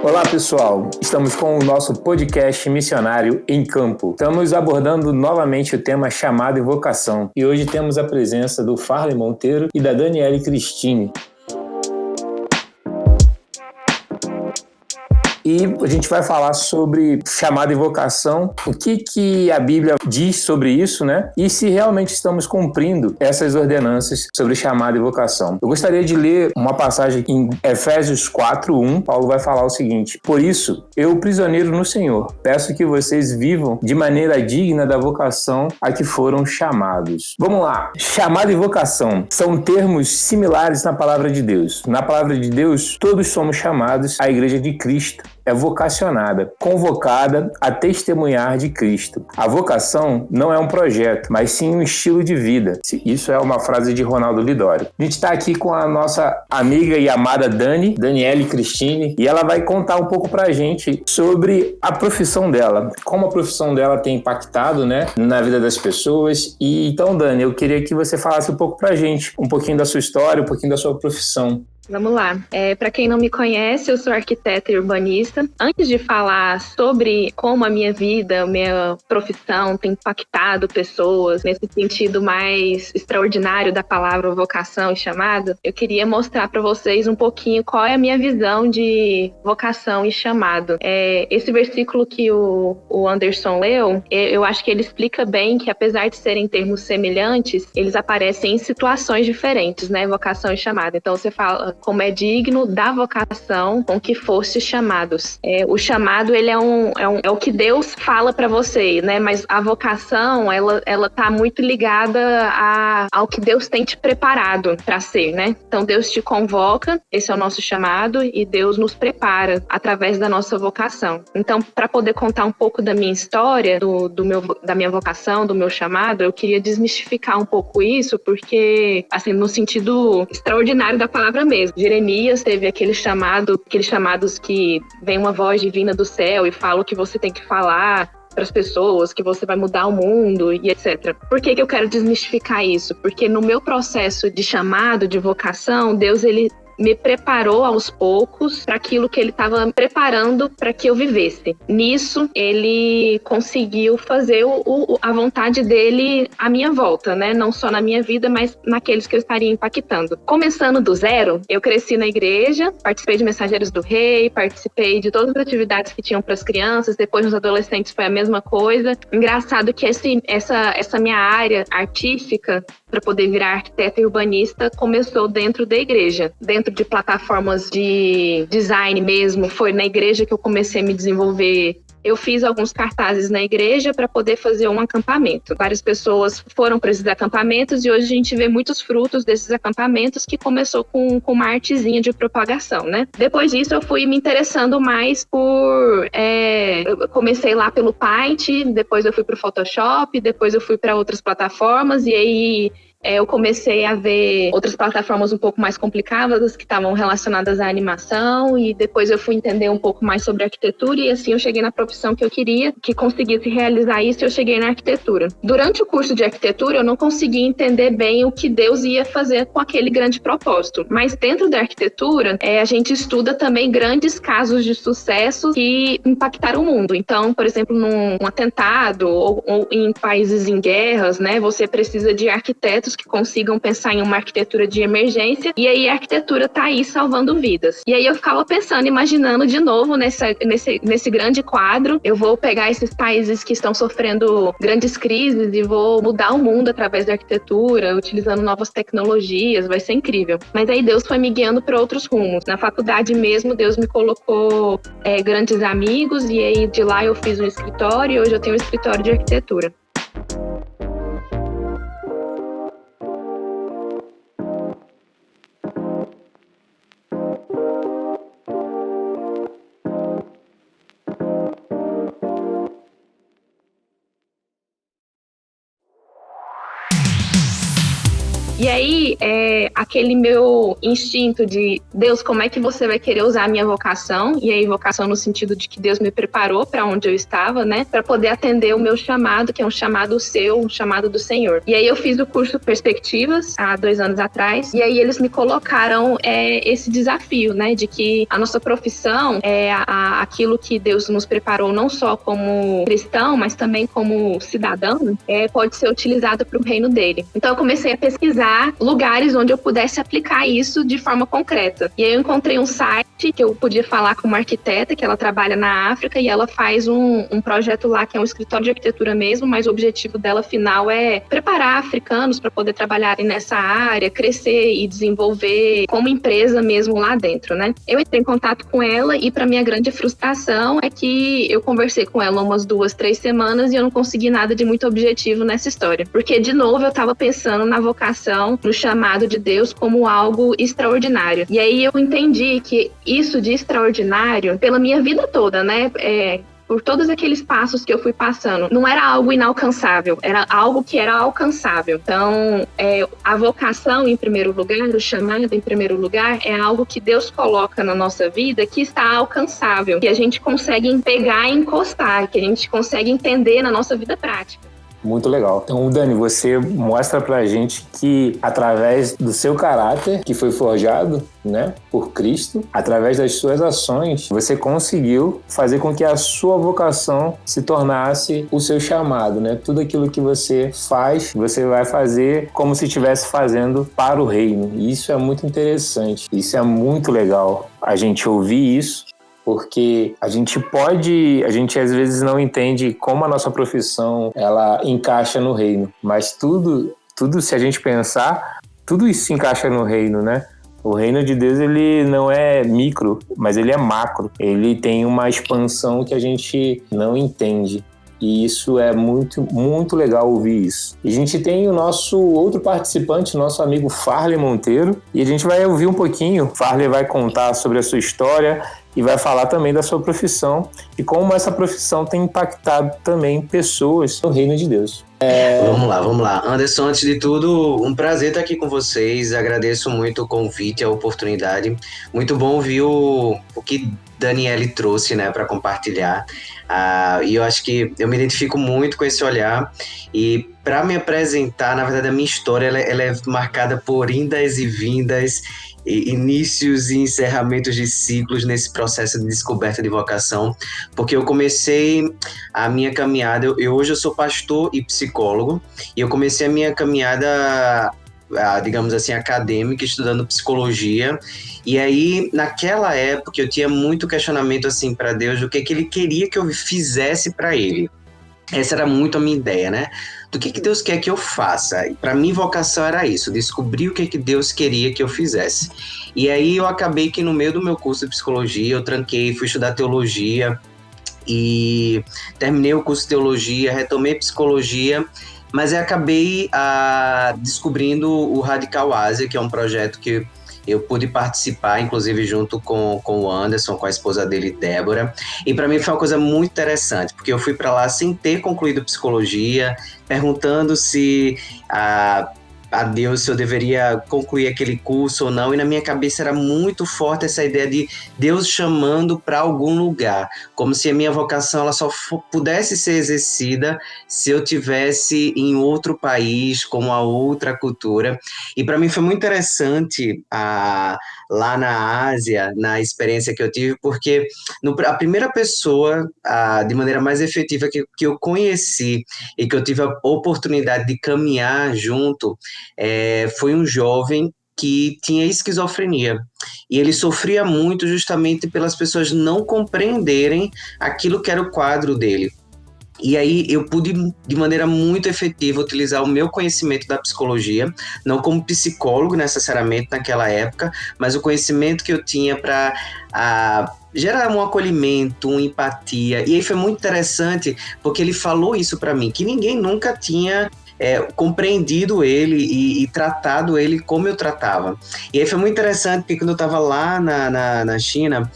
Olá pessoal, estamos com o nosso podcast Missionário em Campo. Estamos abordando novamente o tema chamado e vocação e hoje temos a presença do Farley Monteiro e da Daniele Cristine. E a gente vai falar sobre chamado e vocação, o que a Bíblia diz sobre isso, né? E se realmente estamos cumprindo essas ordenanças sobre chamado e vocação. Eu gostaria de ler uma passagem em Efésios 4:1. Paulo vai falar o seguinte: Por isso, eu, prisioneiro no Senhor, peço que vocês vivam de maneira digna da vocação a que foram chamados. Vamos lá. Chamado e vocação são termos similares na palavra de Deus. Na palavra de Deus, todos somos chamados à Igreja de Cristo. É vocacionada, convocada a testemunhar de Cristo. A vocação não é um projeto, mas sim um estilo de vida. Isso é uma frase de Ronaldo Lidório. A gente está aqui com a nossa amiga e amada Daniele Cristine, e ela vai contar um pouco pra gente sobre a profissão dela, como a profissão dela tem impactado, né, na vida das pessoas. E então, Dani, eu queria que você falasse um pouco pra gente, um pouquinho da sua história, um pouquinho da sua profissão. Vamos lá. Para quem não me conhece, eu sou arquiteta e urbanista. Antes de falar sobre como a minha vida, a minha profissão tem impactado pessoas nesse sentido mais extraordinário da palavra vocação e chamado, eu queria mostrar para vocês um pouquinho qual é a minha visão de vocação e chamado. Esse versículo que o Anderson leu, eu acho que ele explica bem que, apesar de serem termos semelhantes, eles aparecem em situações diferentes, né? Vocação e chamado. Então você fala como é digno da vocação com que foste chamados. O chamado, ele é o que Deus fala para você, né? Mas a vocação, ela tá muito ligada ao que Deus tem te preparado para ser, né? Então Deus te convoca, esse é o nosso chamado, e Deus nos prepara através da nossa vocação. Então, para poder contar um pouco da minha história, da minha vocação, do meu chamado, eu queria desmistificar um pouco isso, porque, assim, no sentido extraordinário da palavra mesmo. Jeremias teve aqueles chamados que vem uma voz divina do céu e fala o que você tem que falar para as pessoas, que você vai mudar o mundo e etc. Por que eu quero desmistificar isso? Porque no meu processo de chamado, de vocação, Deus, ele me preparou aos poucos para aquilo que ele estava preparando para que eu vivesse. Nisso, ele conseguiu fazer a vontade dele à minha volta, né? Não só na minha vida, mas naqueles que eu estaria impactando. Começando do zero, eu cresci na igreja, participei de Mensageiros do Rei, participei de todas as atividades que tinham para as crianças, depois nos adolescentes foi a mesma coisa. Engraçado que essa minha área artística, para poder virar arquiteta e urbanista, começou dentro da igreja, dentro de plataformas de design mesmo. Foi na igreja que eu comecei a me desenvolver. Eu fiz alguns cartazes na igreja para poder fazer um acampamento. Várias pessoas foram para esses acampamentos e hoje a gente vê muitos frutos desses acampamentos, que começou com uma artezinha de propagação, né? Depois disso, eu fui me interessando mais eu comecei lá pelo Paint, depois eu fui para o Photoshop, depois eu fui para outras plataformas, e aí eu comecei a ver outras plataformas um pouco mais complicadas que estavam relacionadas à animação, e depois eu fui entender um pouco mais sobre arquitetura, e assim eu cheguei na profissão que eu queria, que conseguisse realizar isso, e eu cheguei na arquitetura. Durante o curso de arquitetura, eu não conseguia entender bem o que Deus ia fazer com aquele grande propósito, mas dentro da arquitetura, a gente estuda também grandes casos de sucesso que impactaram o mundo. Então, por exemplo, num atentado ou em países em guerras, né, você precisa de arquitetos que consigam pensar em uma arquitetura de emergência, e aí a arquitetura tá aí salvando vidas. E aí eu ficava pensando, imaginando de novo nesse grande quadro, eu vou pegar esses países que estão sofrendo grandes crises e vou mudar o mundo através da arquitetura, utilizando novas tecnologias, vai ser incrível. Mas aí Deus foi me guiando para outros rumos. Na faculdade mesmo, Deus me colocou grandes amigos, e aí de lá eu fiz um escritório, e hoje eu tenho um escritório de arquitetura. E aí, aquele meu instinto de Deus, como é que você vai querer usar a minha vocação? E aí, vocação no sentido de que Deus me preparou para onde eu estava, né? Para poder atender o meu chamado, que é um chamado seu, um chamado do Senhor. E aí, eu fiz o curso Perspectivas, há 2 anos atrás. E aí, eles me colocaram esse desafio, né? De que a nossa profissão é aquilo que Deus nos preparou, não só como cristão, mas também como cidadão, pode ser utilizado para o reino dele. Então, eu comecei a pesquisar lugares onde eu pudesse aplicar isso de forma concreta. E aí eu encontrei um site que eu podia falar com uma arquiteta, que ela trabalha na África, e ela faz um projeto lá, que é um escritório de arquitetura mesmo, mas o objetivo dela final é preparar africanos para poder trabalharem nessa área, crescer e desenvolver como empresa mesmo lá dentro, né? Eu entrei em contato com ela e, para minha grande frustração, é que eu conversei com ela umas 2, 3 semanas e eu não consegui nada de muito objetivo nessa história. Porque, de novo, eu estava pensando na vocação, no chamado de Deus como algo extraordinário. E aí eu entendi que isso de extraordinário, pela minha vida toda, né? Por todos aqueles passos que eu fui passando, não era algo inalcançável, era algo que era alcançável. Então, a vocação, em primeiro lugar, o chamado, em primeiro lugar, é algo que Deus coloca na nossa vida que está alcançável, que a gente consegue pegar e encostar, que a gente consegue entender na nossa vida prática. Muito legal. Então, Dani, você mostra pra gente que através do seu caráter, que foi forjado, né, por Cristo, através das suas ações, você conseguiu fazer com que a sua vocação se tornasse o seu chamado, né? Tudo aquilo que você faz, você vai fazer como se estivesse fazendo para o reino. E isso é muito interessante. Isso é muito legal a gente ouvir isso. Porque a gente às vezes não entende como a nossa profissão ela encaixa no reino, mas tudo se a gente pensar, tudo isso se encaixa no reino, né? O reino de Deus, ele não é micro, mas ele é macro. Ele tem uma expansão que a gente não entende. E isso é muito, muito legal ouvir isso. E a gente tem o nosso outro participante, nosso amigo Farley Monteiro, e a gente vai ouvir um pouquinho. Farley vai contar sobre a sua história e vai falar também da sua profissão e como essa profissão tem impactado também pessoas no reino de Deus. Vamos lá. Anderson, antes de tudo, um prazer estar aqui com vocês. Agradeço muito o convite, a oportunidade. Muito bom ouvir o que Daniele trouxe, né, para compartilhar. E eu acho que eu me identifico muito com esse olhar. E para me apresentar, na verdade, a minha história ela é marcada por indas e vindas, inícios e encerramentos de ciclos nesse processo de descoberta de vocação, porque eu comecei a minha caminhada, hoje eu sou pastor e psicólogo, e eu comecei a minha caminhada, digamos assim, acadêmica, estudando psicologia, e aí, naquela época, eu tinha muito questionamento, assim, para Deus, do que ele queria que eu fizesse para ele. Essa era muito a minha ideia, né? Do que Deus quer que eu faça. E para mim, vocação era isso, descobrir o que Deus queria que eu fizesse. E aí eu acabei que no meio do meu curso de psicologia, eu tranquei, fui estudar teologia e terminei o curso de teologia, retomei psicologia, mas eu acabei descobrindo o Radical Ásia, que é um projeto que eu pude participar, inclusive junto com o Anderson, com a esposa dele, Débora. E para mim foi uma coisa muito interessante, porque eu fui para lá sem ter concluído psicologia, perguntando se a Deus se eu deveria concluir aquele curso ou não, e na minha cabeça era muito forte essa ideia de Deus chamando para algum lugar, como se a minha vocação ela só pudesse ser exercida se eu tivesse em outro país, com uma outra cultura. E para mim foi muito interessante lá na Ásia, na experiência que eu tive, porque a primeira pessoa, de maneira mais efetiva, que eu conheci e que eu tive a oportunidade de caminhar junto, foi um jovem que tinha esquizofrenia, e ele sofria muito justamente pelas pessoas não compreenderem aquilo que era o quadro dele. E aí eu pude, de maneira muito efetiva, utilizar o meu conhecimento da psicologia, não como psicólogo necessariamente naquela época, mas o conhecimento que eu tinha para gerar um acolhimento, uma empatia. E aí foi muito interessante, porque ele falou isso para mim, que ninguém nunca tinha compreendido ele e tratado ele como eu tratava. E aí foi muito interessante, porque quando eu estava lá na China,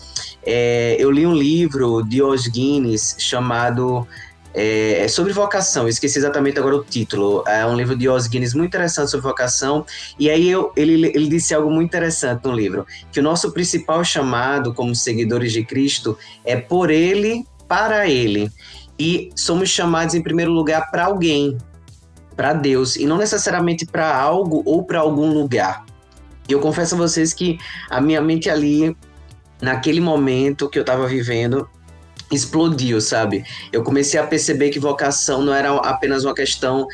eu li um livro de Os Guinness chamado É sobre vocação, eu esqueci exatamente agora o título. É um livro de Os Guinness muito interessante sobre vocação. E aí ele disse algo muito interessante no livro, que o nosso principal chamado como seguidores de Cristo é por Ele, para Ele. E somos chamados em primeiro lugar para alguém, para Deus, e não necessariamente para algo ou para algum lugar. E eu confesso a vocês que a minha mente ali, naquele momento que eu estava vivendo, explodiu, sabe? Eu comecei a perceber que vocação não era apenas uma questão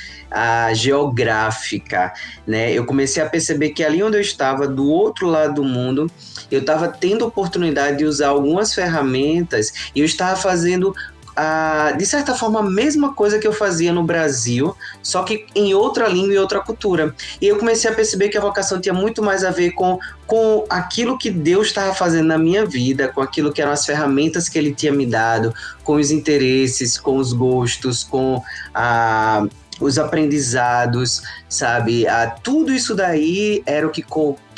geográfica, né? Eu comecei a perceber que ali onde eu estava, do outro lado do mundo, eu estava tendo a oportunidade de usar algumas ferramentas e eu estava fazendo de certa forma, a mesma coisa que eu fazia no Brasil, só que em outra língua e outra cultura. E eu comecei a perceber que a vocação tinha muito mais a ver com aquilo que Deus estava fazendo na minha vida, com aquilo que eram as ferramentas que Ele tinha me dado, com os interesses, com os gostos, com os aprendizados, sabe? Tudo isso daí era o que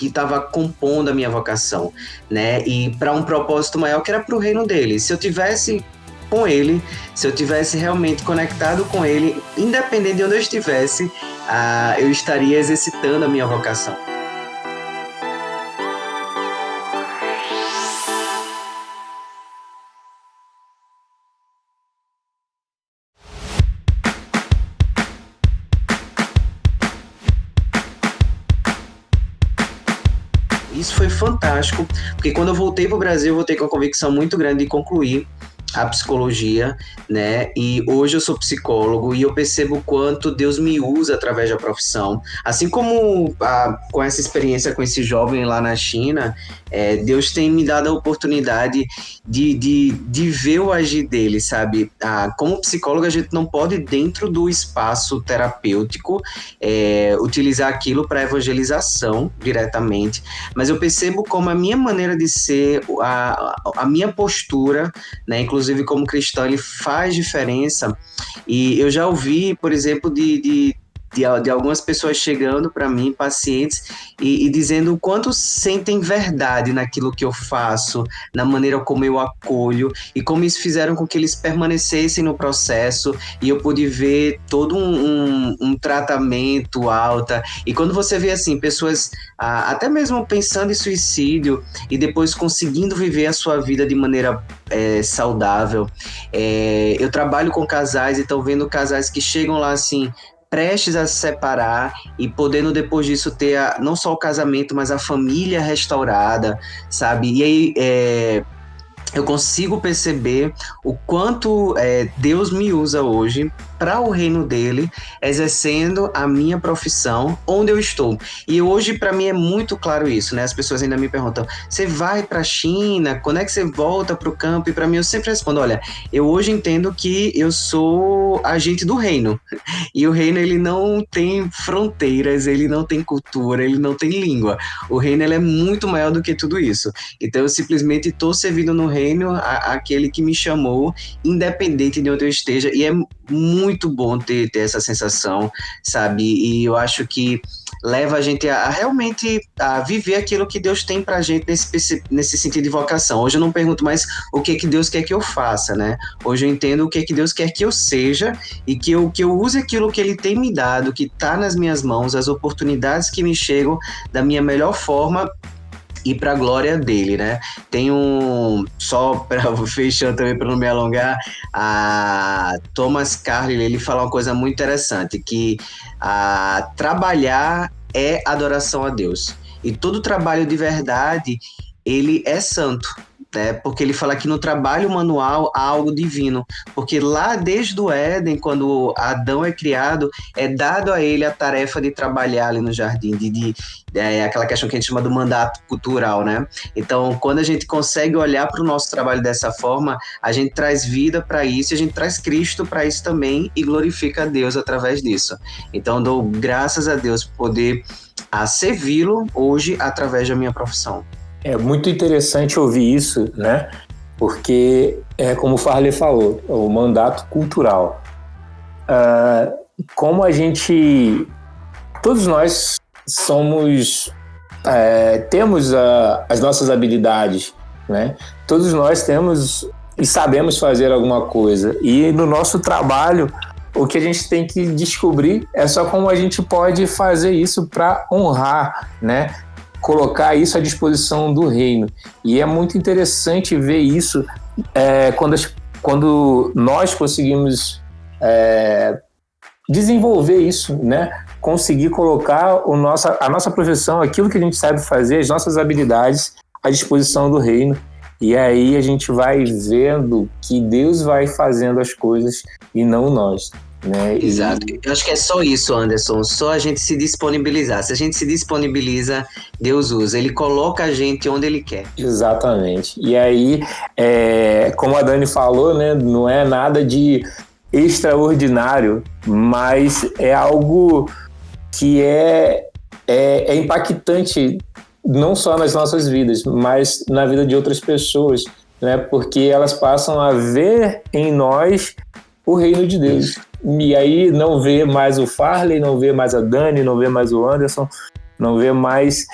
estava compondo a minha vocação, né? E para um propósito maior, que era para o reino dele. Se eu tivesse com ele, se eu tivesse realmente conectado com ele, independente de onde eu estivesse, eu estaria exercitando a minha vocação. Isso foi fantástico, porque quando eu voltei para o Brasil, eu voltei com a convicção muito grande de concluir a psicologia, né? E hoje eu sou psicólogo e eu percebo o quanto Deus me usa através da profissão. Assim como com essa experiência com esse jovem lá na China, Deus tem me dado a oportunidade de ver o agir dele, sabe? Como psicólogo, a gente não pode, dentro do espaço terapêutico, utilizar aquilo para evangelização diretamente, mas eu percebo como a minha maneira de ser, a minha postura, né, inclusive como cristão, ele faz diferença. E eu já ouvi, por exemplo, de algumas pessoas chegando para mim, pacientes, e dizendo o quanto sentem verdade naquilo que eu faço, na maneira como eu acolho, e como isso fizeram com que eles permanecessem no processo, e eu pude ver todo um tratamento alta. E quando você vê assim, pessoas até mesmo pensando em suicídio, e depois conseguindo viver a sua vida de maneira saudável. Eu trabalho com casais, e estou vendo casais que chegam lá assim, prestes a se separar e podendo depois disso ter não só o casamento, mas a família restaurada, sabe? E aí eu consigo perceber o quanto Deus me usa hoje para o reino dele, exercendo a minha profissão onde eu estou. E hoje, para mim, é muito claro isso, né? As pessoas ainda me perguntam, você vai para a China? Quando é que você volta para o campo? E para mim, eu sempre respondo, olha, eu hoje entendo que eu sou agente do reino. E o reino, ele não tem fronteiras, ele não tem cultura, ele não tem língua. O reino, ele é muito maior do que tudo isso. Então, eu simplesmente estou servindo no reino aquele que me chamou, independente de onde eu esteja. E é muito bom ter essa sensação, sabe? E eu acho que leva a gente a realmente a viver aquilo que Deus tem pra gente nesse sentido de vocação. Hoje eu não pergunto mais o que Deus quer que eu faça, né? Hoje eu entendo o que Deus quer que eu seja e que eu use aquilo que Ele tem me dado, que tá nas minhas mãos, as oportunidades que me chegam da minha melhor forma e para a glória dele, né? Tem só para fechando também, para não me alongar, a Thomas Carlyle, ele fala uma coisa muito interessante, que trabalhar é adoração a Deus. E todo trabalho de verdade, ele é santo. Porque ele fala que no trabalho manual há algo divino, porque lá desde o Éden, quando Adão é criado, é dado a ele a tarefa de trabalhar ali no jardim, aquela questão que a gente chama do mandato cultural, né? Então, quando a gente consegue olhar para o nosso trabalho dessa forma, a gente traz vida para isso, a gente traz Cristo para isso também e glorifica a Deus através disso. Então, dou graças a Deus por poder servi-lo hoje através da minha profissão. É muito interessante ouvir isso, né? Porque, como o Farley falou, o mandato cultural. Como a gente... Todos nós temos as nossas habilidades, né? Todos nós temos e sabemos fazer alguma coisa. E no nosso trabalho, o que a gente tem que descobrir é só como a gente pode fazer isso para honrar, né? Colocar isso à disposição do reino. E é muito interessante ver isso quando nós conseguimos desenvolver isso, né? Conseguir colocar a nossa profissão, aquilo que a gente sabe fazer, as nossas habilidades à disposição do reino. E aí a gente vai vendo que Deus vai fazendo as coisas e não nós, né? Exato. Eu acho que é só isso, Anderson. Só a gente se disponibilizar. Se a gente se disponibiliza, Deus usa. Ele coloca a gente onde Ele quer. Exatamente. E aí, como a Dani falou, né? Não é nada de extraordinário, mas é algo que é impactante não só nas nossas vidas, mas na vida de outras pessoas, né? Porque elas passam a ver em nós o reino de Deus. E aí não vê mais o Farley, não vê mais a Dani, não vê mais o Anderson, não vê mais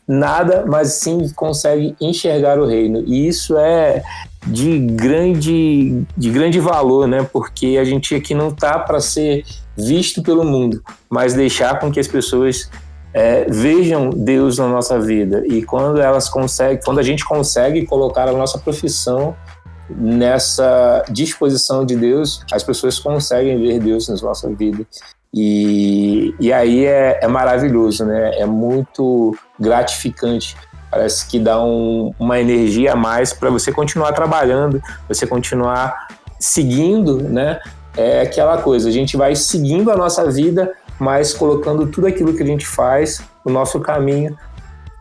nada, mas sim consegue enxergar o reino. E isso é de grande valor, né? Porque a gente aqui não está para ser visto pelo mundo, mas deixar com que as pessoas vejam Deus na nossa vida. E quando a gente consegue colocar a nossa profissão nessa disposição de Deus, as pessoas conseguem ver Deus na nossa vida. E aí é maravilhoso, né? É muito gratificante. Parece que dá uma energia a mais para você continuar trabalhando, você continuar seguindo, né? É aquela coisa, a gente vai seguindo a nossa vida, mas colocando tudo aquilo que a gente faz, o nosso caminho,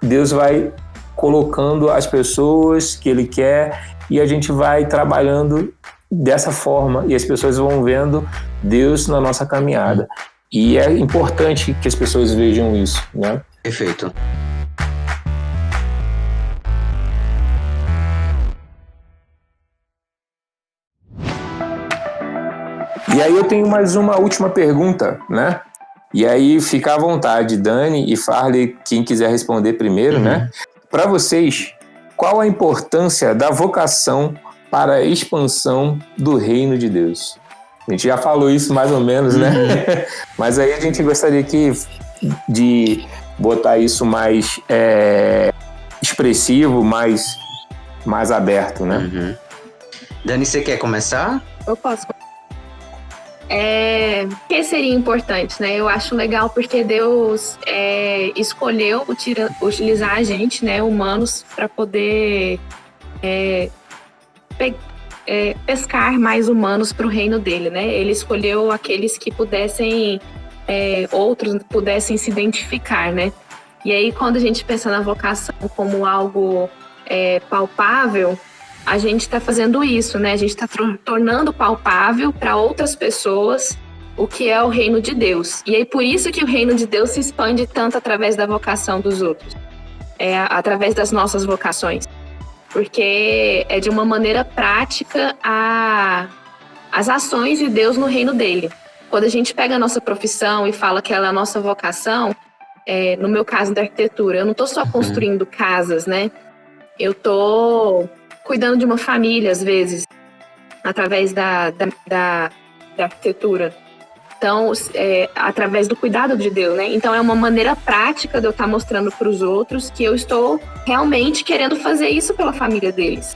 Deus vai colocando as pessoas que Ele quer e a gente vai trabalhando dessa forma e as pessoas vão vendo Deus na nossa caminhada. E é importante que as pessoas vejam isso, né? Perfeito. E aí eu tenho mais uma última pergunta, né? E aí fica à vontade, Dani e Farley, quem quiser responder primeiro, né? Para vocês, qual a importância da vocação para a expansão do reino de Deus? A gente já falou isso mais ou menos, né? Mas aí a gente gostaria de botar isso mais expressivo, mais aberto, né? Dani, você quer começar? Eu posso. Que seria importante, né? Eu acho legal porque Deus escolheu utilizar a gente, né, humanos, para poder pescar mais humanos para o reino dele, né? Ele escolheu aqueles que pudessem, outros pudessem se identificar, né? E aí, quando a gente pensa na vocação como algo palpável, a gente está fazendo isso, né? A gente está tornando palpável para outras pessoas o que é o reino de Deus. E aí, por isso que o reino de Deus se expande tanto através da vocação dos outros, através das nossas vocações. Porque é de uma maneira prática as ações de Deus no reino dele. Quando a gente pega a nossa profissão e fala que ela é a nossa vocação, no meu caso da arquitetura, eu não estou só construindo casas, né? Eu estou cuidando de uma família, às vezes, através da arquitetura. Então, através do cuidado de Deus, né? Então, é uma maneira prática de eu estar mostrando para os outros que eu estou realmente querendo fazer isso pela família deles.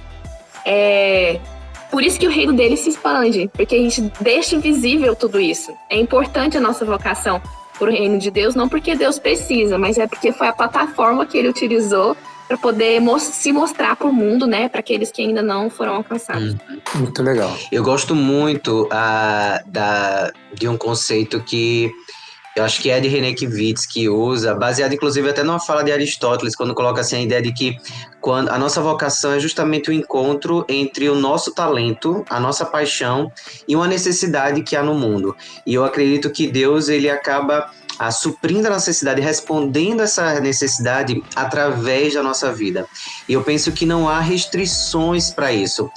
Por isso que o reino deles se expande, porque a gente deixa visível tudo isso. É importante a nossa vocação para o reino de Deus, não porque Deus precisa, mas é porque foi a plataforma que ele utilizou para poder se mostrar para o mundo, né, para aqueles que ainda não foram alcançados. Muito legal. Eu gosto muito de um conceito que eu acho que é de René Kivitz que usa, baseado inclusive até numa fala de Aristóteles, quando coloca assim a ideia de que quando a nossa vocação é justamente o encontro entre o nosso talento, a nossa paixão e uma necessidade que há no mundo. E eu acredito que Deus, ele acaba suprindo a necessidade, respondendo essa necessidade através da nossa vida. E eu penso que não há restrições para isso.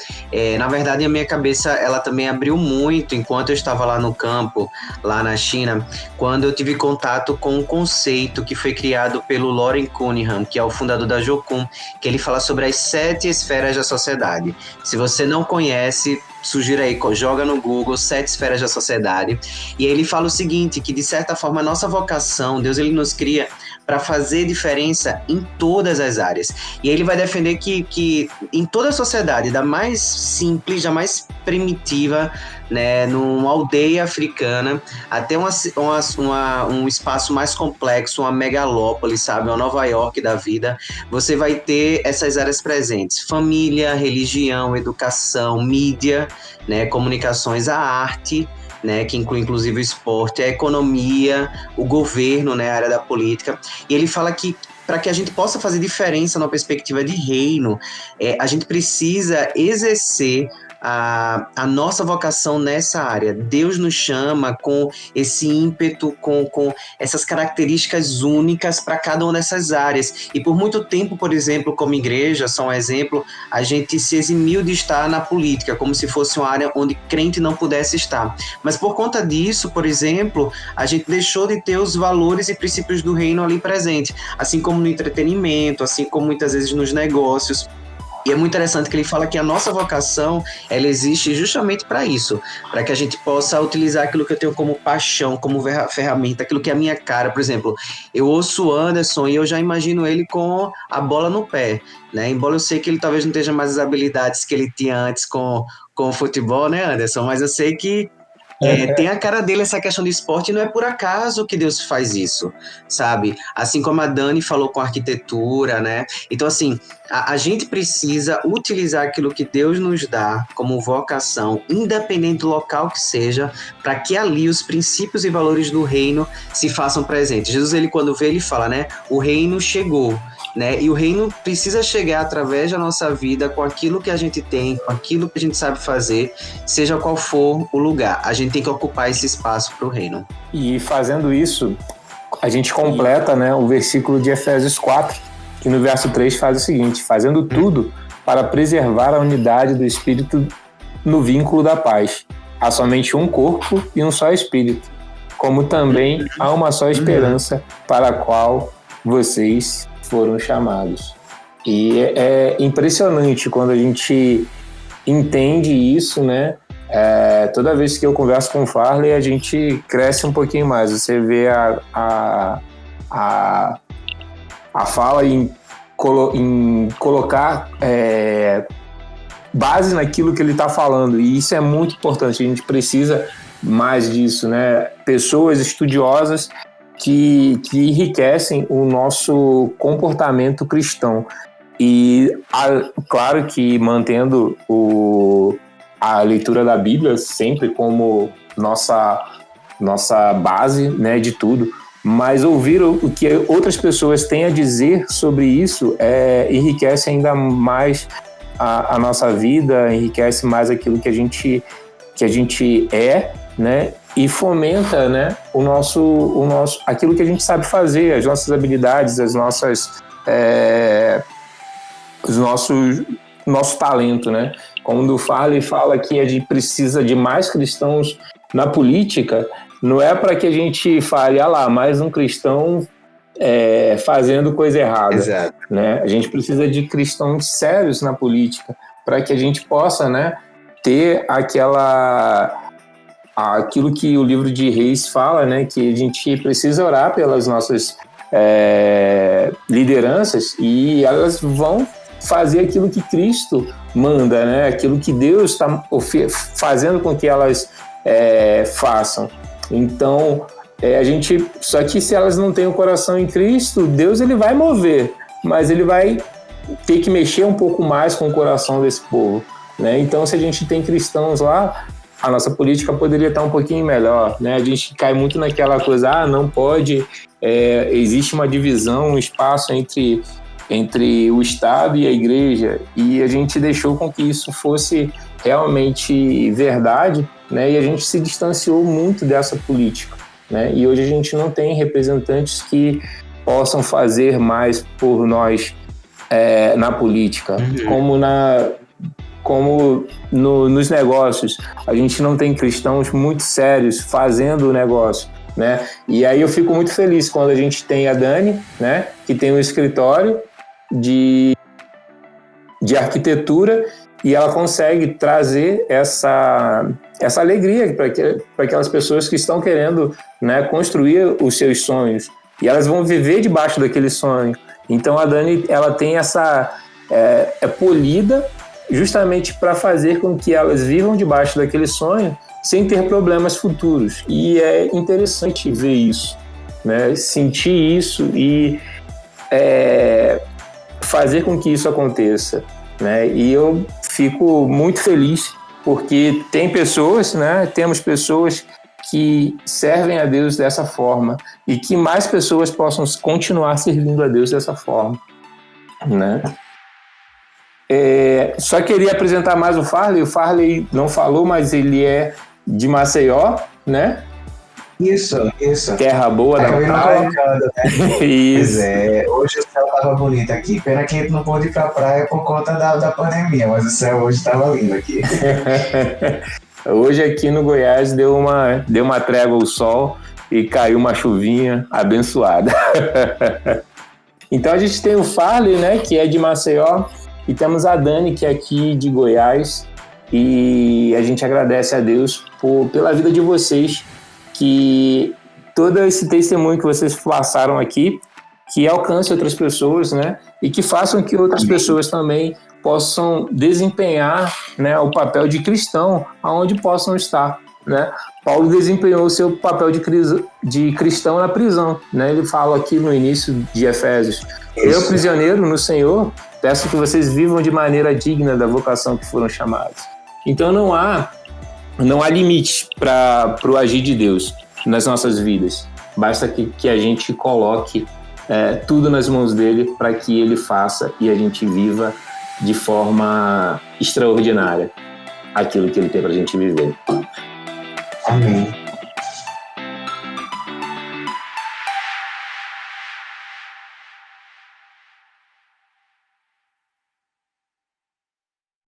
Na verdade, a minha cabeça ela também abriu muito enquanto eu estava lá no campo, lá na China, quando eu tive contato com um conceito que foi criado pelo Loren Cunningham, que é o fundador da Jocum, que ele fala sobre as 7 esferas da sociedade. Se você não conhece, sugiro aí, joga no Google 7 esferas da sociedade, e ele fala o seguinte, que de certa forma a nossa vocação, Deus ele nos cria para fazer diferença em todas as áreas. E ele vai defender que em toda a sociedade, da mais simples, da mais primitiva, né, numa aldeia africana, até um espaço mais complexo, uma megalópole, sabe, uma Nova York da vida, você vai ter essas áreas presentes: família, religião, educação, mídia, né, comunicações, a arte, né, que inclui inclusive o esporte, a economia, o governo, né, a área da política. E ele fala que para que a gente possa fazer diferença na perspectiva de reino, a gente precisa exercer a nossa vocação nessa área. Deus nos chama com esse ímpeto, com essas características únicas para cada uma dessas áreas. E por muito tempo, por exemplo, como igreja, só um exemplo, a gente se eximiu de estar na política, como se fosse uma área onde crente não pudesse estar. Mas por conta disso, por exemplo, a gente deixou de ter os valores e princípios do reino ali presente, assim como no entretenimento, assim como muitas vezes nos negócios. E é muito interessante que ele fala que a nossa vocação, ela existe justamente para isso, para que a gente possa utilizar aquilo que eu tenho como paixão, como ferramenta, aquilo que é a minha cara. Por exemplo, eu ouço o Anderson e eu já imagino ele com a bola no pé, né? Embora eu sei que ele talvez não tenha mais as habilidades que ele tinha antes com o futebol, né, Anderson? Mas eu sei que tem a cara dele essa questão de esporte, e não é por acaso que Deus faz isso, sabe? Assim como a Dani falou com a arquitetura, né? Então, assim, a gente precisa utilizar aquilo que Deus nos dá como vocação, independente do local que seja, para que ali os princípios e valores do reino se façam presentes. Jesus, ele quando vê, ele fala, né? O reino chegou. Né? E o reino precisa chegar através da nossa vida, com aquilo que a gente tem, com aquilo que a gente sabe fazer, seja qual for o lugar. A gente tem que ocupar esse espaço para o reino. E fazendo isso, a gente completa, né, o versículo de Efésios 4, que no verso 3 faz o seguinte: fazendo tudo para preservar a unidade do Espírito no vínculo da paz. Há somente um corpo e um só Espírito, como também há uma só esperança para a qual vocês foram chamados. E é impressionante quando a gente entende isso, né? Toda vez que eu converso com o Farley, a gente cresce um pouquinho mais. Você vê a fala em colocar base naquilo que ele está falando, e isso é muito importante. A gente precisa mais disso, né? Pessoas estudiosas que enriquecem o nosso comportamento cristão. E, claro que mantendo a leitura da Bíblia sempre como nossa base, né, de tudo, mas ouvir o que outras pessoas têm a dizer sobre isso enriquece ainda mais a nossa vida, enriquece mais aquilo que a gente é, né? E fomenta, né, aquilo que a gente sabe fazer, as nossas habilidades, nosso talento, né? Quando o Farley fala que a gente precisa de mais cristãos na política, não é para que a gente fale, mais um cristão fazendo coisa errada. Exato. Né? A gente precisa de cristãos sérios na política para que a gente possa, né, ter aquilo que o livro de Reis fala, né, que a gente precisa orar pelas nossas lideranças, e elas vão fazer aquilo que Cristo manda, né, aquilo que Deus está fazendo com que elas façam. Então, só que se elas não têm o coração em Cristo, Deus ele vai mover, mas ele vai ter que mexer um pouco mais com o coração desse povo, né? Então, se a gente tem cristãos lá, a nossa política poderia estar um pouquinho melhor, né? A gente cai muito naquela coisa, não pode, existe uma divisão, um espaço entre o Estado e a Igreja, e a gente deixou com que isso fosse realmente verdade, né? E a gente se distanciou muito dessa política. né? E hoje a gente não tem representantes que possam fazer mais por nós na política, como nos negócios. A gente não tem cristãos muito sérios fazendo o negócio, né? E aí eu fico muito feliz quando a gente tem a Dani, né, que tem um escritório de arquitetura, e ela consegue trazer essa alegria para aquelas pessoas que estão querendo, né, construir os seus sonhos, e elas vão viver debaixo daquele sonho. Então a Dani, ela tem essa polida justamente para fazer com que elas vivam debaixo daquele sonho sem ter problemas futuros. E é interessante ver isso, né? Sentir isso e fazer com que isso aconteça, né? E eu fico muito feliz porque temos pessoas que servem a Deus dessa forma e que mais pessoas possam continuar servindo a Deus dessa forma, né? Só queria apresentar mais o Farley. O Farley não falou, mas ele é de Maceió, né? Isso. Terra boa da praia. Isso. Pois é, hoje o céu tava bonito aqui. Pena que a gente não pôde ir pra praia por conta da pandemia, mas o céu hoje tava lindo aqui. Hoje aqui no Goiás deu uma trégua ao sol e caiu uma chuvinha abençoada. Então a gente tem o Farley, né, que é de Maceió, e temos a Dani, que é aqui de Goiás, e a gente agradece a Deus pela vida de vocês, que todo esse testemunho que vocês passaram aqui, que alcance outras pessoas, né, e que façam que outras pessoas também possam desempenhar, né, o papel de cristão aonde possam estar, né? Paulo desempenhou o seu papel de cristão na prisão, né? Ele fala aqui no início de Efésios: eu, prisioneiro no Senhor, peço que vocês vivam de maneira digna da vocação que foram chamados. Então não há limite para o agir de Deus nas nossas vidas. Basta que a gente coloque tudo nas mãos dele para que ele faça e a gente viva de forma extraordinária aquilo que ele tem para a gente viver. Amém.